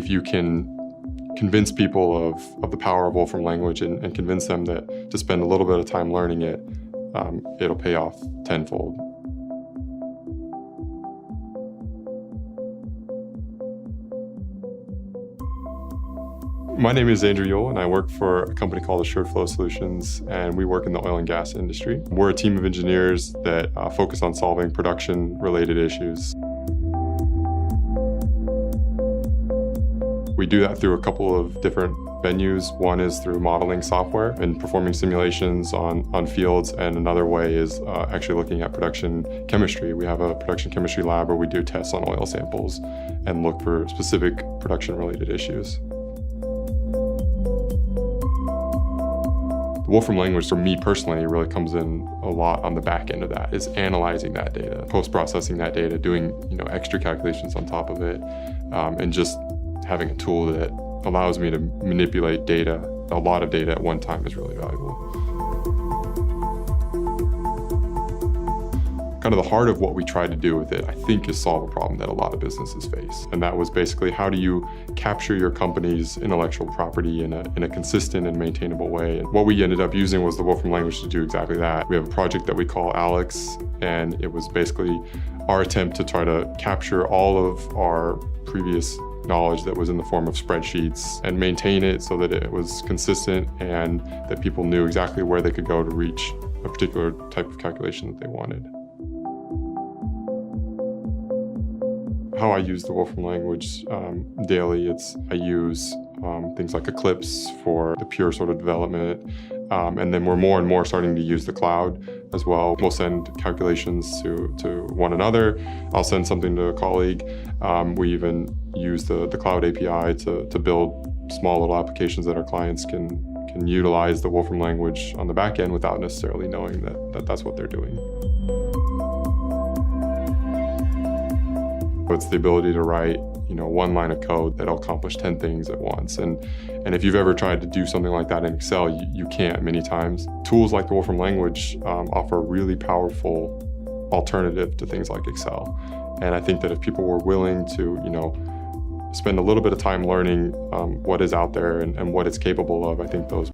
if you can convince people of the power of Wolfram language and convince them that to spend a little bit of time learning it, it'll pay off tenfold. My name is Andrew Yule, and I work for a company called Assured Flow Solutions, and we work in the oil and gas industry. We're a team of engineers that focus on solving production-related issues. We do that through a couple of different venues. One is through modeling software and performing simulations on fields, and another way is actually looking at production chemistry. We have a production chemistry lab where we do tests on oil samples and look for specific production-related issues. The Wolfram language, for me personally, really comes in a lot on the back end of that, is analyzing that data, post-processing that data, doing extra calculations on top of it, and just having a tool that allows me to manipulate data, a lot of data at one time, is really valuable. Kind of the heart of what we tried to do with it, I think, is solve a problem that a lot of businesses face. And that was basically, how do you capture your company's intellectual property in a consistent and maintainable way? And what we ended up using was the Wolfram language to do exactly that. We have a project that we call Alex, and it was basically our attempt to try to capture all of our previous knowledge that was in the form of spreadsheets and maintain it so that it was consistent and that people knew exactly where they could go to reach a particular type of calculation that they wanted. How I use the Wolfram language daily, I use things like Eclipse for the pure sort of development, and then we're more and more starting to use the cloud as well. We'll send calculations to one another. I'll send something to a colleague. We even use the cloud API to build small little applications that our clients can utilize the Wolfram language on the back end without necessarily knowing that that's what they're doing. It's the ability to write, one line of code that'll accomplish 10 things at once. And if you've ever tried to do something like that in Excel, you can't many times. Tools like the Wolfram language offer a really powerful alternative to things like Excel. And I think that if people were willing to, spend a little bit of time learning what is out there and what it's capable of, I think those